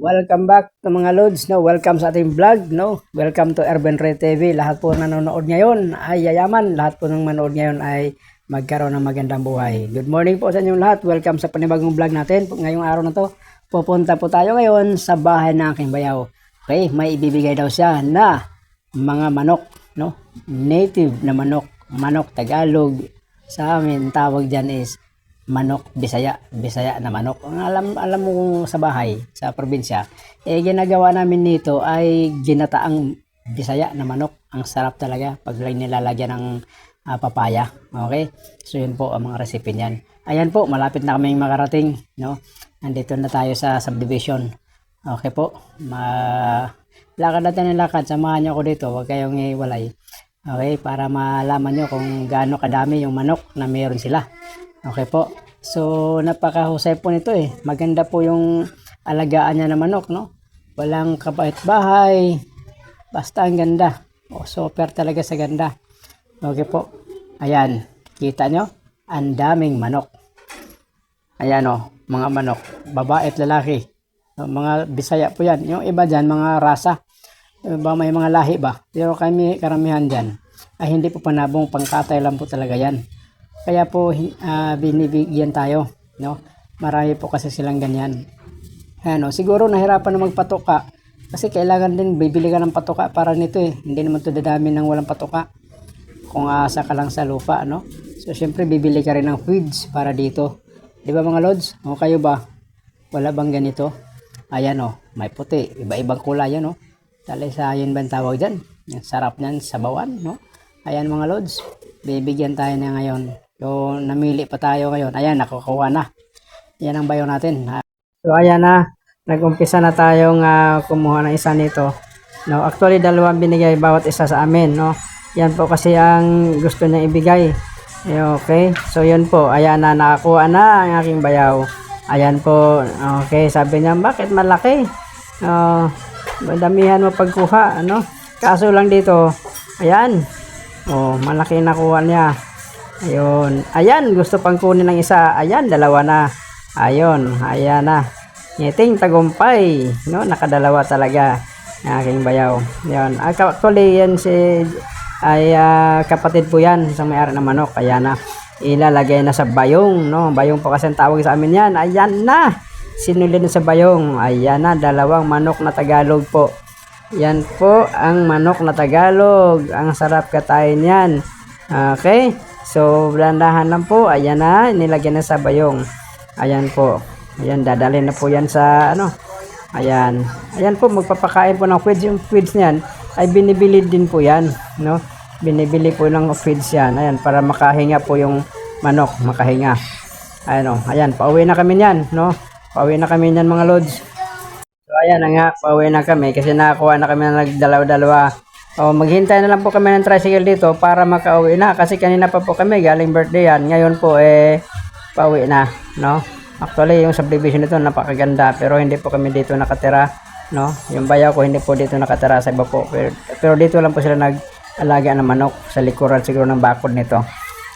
Welcome back to mga Lods, no? Welcome sa ating vlog, no? Welcome to Urban Ray TV. Lahat po nanonood ngayon ay yayaman. Lahat po ng manood ngayon ay magkaroon ng magandang buhay. Good morning po sa inyong lahat. Welcome sa panibagong vlog natin. Ngayong araw na to, pupunta po tayo ngayon sa bahay ng aking bayaw. Okay, may ibibigay daw siya na mga manok, no? Native na manok. Manok Tagalog. Sa amin, tawag dyan is manok Bisaya na manok. Alam mo kung sa bahay, sa probinsya, ginagawa namin nito ay ginataang Bisaya na manok. Ang sarap talaga pag nilalagyan ng papaya. Okay? So yun po ang mga recipe niyan. Ayan po, malapit na kaming makarating, no? Nandito na tayo sa subdivision. Okay po. Lakad natin ng lakad. Samahan niyo ako dito. Huwag kayong iwalay. Okay? Para malaman niyo kung gaano kadami yung manok na meron sila. Okay po. So, napakahusay po nito eh. Maganda po yung alagaan niya na manok, no? Walang kapait-bahay. Basta ang ganda. O, super talaga sa ganda. Okay po. Ayan. Kita nyo? Ang daming manok. Ayan o. Mga manok. Babae at lalaki. So, mga Bisaya po yan. Yung iba dyan, mga rasa. Iba may mga lahi ba? Pero kami, karamihan dyan, ay hindi po panabong, pangkatay lang po talaga yan. Kaya po binibigyan tayo, no? Marami po kasi silang ganyan. Ano, siguro nahirapan na magpatuka kasi kailangan din bibili ka ng patuka para nito eh. Hindi naman to dadami ng walang patuka. Kung aasa ka lang sa lupa, no? So syempre bibili ka rin ng feeds para dito. 'Di ba mga lods? O kayo ba? Wala bang ganito? Ayan oh, may puti, iba-ibang kulay yan oh. Talisayan ba ang tawag diyan? Yung sarap niyan sa bawan, no? Ayan mga lods, bibigyan tayo na ngayon. So, namili pa tayo ngayon. Ayan, nakukuha na. Yan ang bayo natin. So, ayan na. Nag-umpisa na tayong kumuha ng isa nito. No, actually, dalawang binigay bawat isa sa amin. No? Yan po kasi ang gusto niya ibigay. Okay. So, yun po. Ayan na. Nakakuha na ang aking bayaw. Ayan po. Okay. Sabi niya, bakit malaki? Damihan mo pagkuha. Ano? Kaso lang dito. Ayan. Oh, malaki nakuha niya. Ayun. Ayan, gusto pang kunin ng isa. Ayan, dalawa na. Ayun, ayan na. Ngiting tagumpay. No, nakadalawa talaga ng aking bayaw. Ayun. Actually, yan kapatid po yan sa may-ari ng manok. Ayan na. Ilalagay na sa bayong. No? Bayong po kasi ang tawag sa amin yan. Ayan na. Sinulid na sa bayong. Ayan na, dalawang manok na Tagalog po. Yan po ang manok na Tagalog. Ang sarap katayin yan. Okay. So, blandahan lang po. Ayan na. Nilagyan na sa bayong. Ayan po. Ayan, dadalhin na po yan sa ano. Ayan. Ayan po, magpapakain po ng feeds. Yung feeds niyan ay binibili din po yan. No? Binibili po ng feeds yan. Ayan, para makahinga po yung manok. Makahinga. Ayan o. Ayan, pauwi na kami yan. No? Pauwi na kami yan mga lods. So, ayan na nga. Pauwi na kami kasi nakakuha na kami na nagdalaw-dalawa. O, maghintay na lang po kami ng tricycle dito para makauwi na. Kasi kanina pa po kami, galing birthday yan. Ngayon po, pauwi na, no? Actually, yung subdivision nito, napakaganda. Pero hindi po kami dito nakatira, no? Yung bayaw ko, hindi po dito nakatira sa iba po. Pero dito lang po sila nag-alaga ng manok sa likuran siguro ng bakod nito.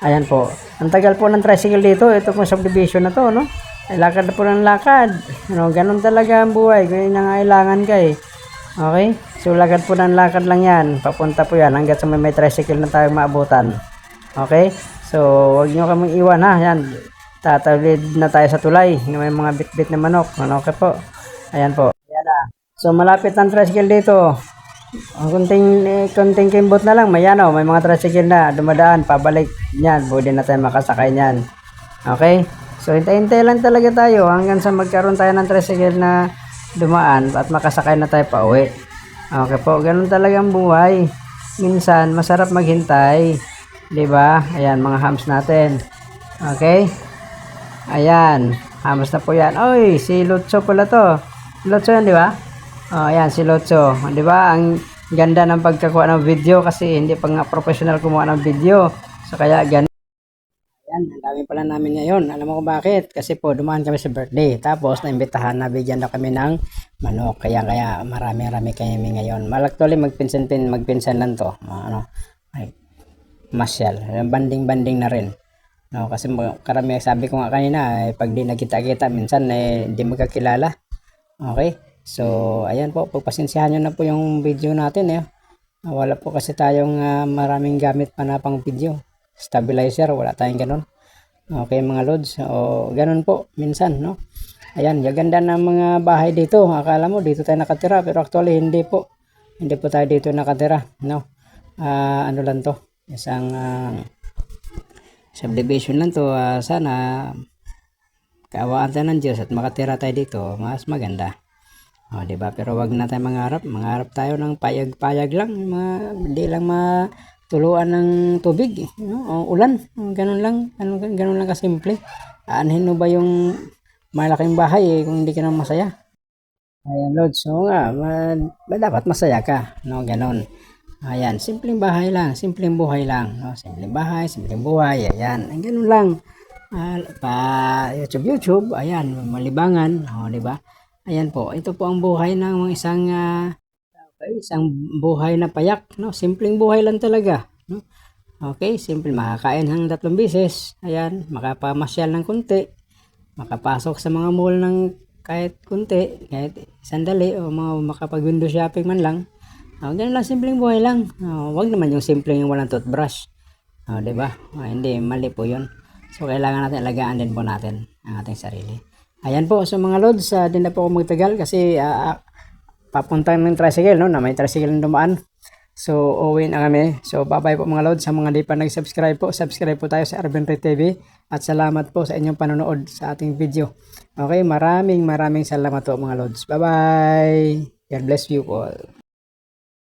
Ayan po. Ang tagal po ng tricycle dito. Ito po subdivision na to, no? Ay, lakad na po ng lakad. Ano, ganun talaga ang buhay. Kaya nangailangan ka eh. Okay? So, lakad po ng lakad lang yan. Papunta po yan hanggat sa may tricycle na tayo maabutan. Okay? So, huwag nyo kaming iwan ha. Yan. Tatawid na tayo sa tulay. May mga bit-bit na manok. Okay po. Ayan po. Ayan na. So, malapit ang tricycle dito. Ang kunting kimbot na lang. May mga tricycle na dumadaan. Pabalik. Yan. Pwede na tayo makasakay yan. Okay? So, hintay-hintay lang talaga tayo hanggang sa magkaroon tayo ng tricycle na dumaan at makasakay na tayo pa uwi. Okay po, ganun talagang buhay. Minsan, masarap maghintay. 'Di ba? Ayan, mga hams natin. Okay? Ayan, hams na po yan. Oy, si Lutso pala to. Lutso yan, 'di ba? Oh, ayan, si Lutso. 'Di ba? Ang ganda ng pagkakuha ng video kasi hindi pa nga professional kumuha ng video. So, kaya ganun. Yan, ang dami pala namin ngayon. Alam mo kung bakit? Kasi po, dumaan kami sa birthday. Tapos, naimbitahan na bigyan na kami ng manok. Kaya marami kami ngayon. Actually, magpinsan lang to. Ay, masyal. Banding na rin. No, kasi karami, sabi ko nga kanina, pag di nakita-kita, minsan, di magkakilala. Okay? So, ayan po, pagpasensyahan nyo na po yung video natin eh. Wala po kasi tayong maraming gamit pa na pang video. Stabilizer, wala tayong ganun. Okay mga lods, o ganun po minsan, no? Ayan, yung ganda ng mga bahay dito. Akala mo dito tayo nakatira, pero actually hindi po. Hindi po tayo dito nakatira, no? Ano lang to? Isang subdivision lang to. Sana kaawaan tayo ng Diyos at makatira tayo dito, mas maganda. Di ba? Pero wag na tayo mangarap tayo ng payag-payag lang, hindi lang matuluan ng tubig, o ulan, ganun lang kasimple. Aanhin mo ba yung malaking bahay kung hindi ka naman masaya? Ayan, Lord, so nga, dapat masaya ka, no, ganun. Ayan, simpleng bahay lang, simpleng buhay lang, no? Simpleng bahay, simpleng buhay, ayan, ganun lang. Pa YouTube, ayan, malibangan, di ba? Ayan po, ito po ang buhay ng isang buhay na payak, no? Simpleng buhay lang talaga, no? Okay, simple, makakain hang 3 beses, ayan, makapamasyal ng kunti, makapasok sa mga mall ng kahit kunti, kahit sandali, o makapag-window shopping man lang. Ganun lang, simpleng buhay lang. Wag naman yung simpleng yung walang toothbrush. Di ba? Hindi, mali po yun. So, kailangan natin alagaan din po natin ang ating sarili. Ayan po, so mga lods, din na po ako magtagal kasi papuntang ng tricycle, no? Na may tricycle na dumaan. So, uwi na kami. So, bye-bye po mga lods. Sa mga di pa nag-subscribe po, subscribe po tayo sa Arvin Ray TV. At salamat po sa inyong panonood sa ating video. Okay, maraming salamat po mga lods. Bye-bye! God bless you all.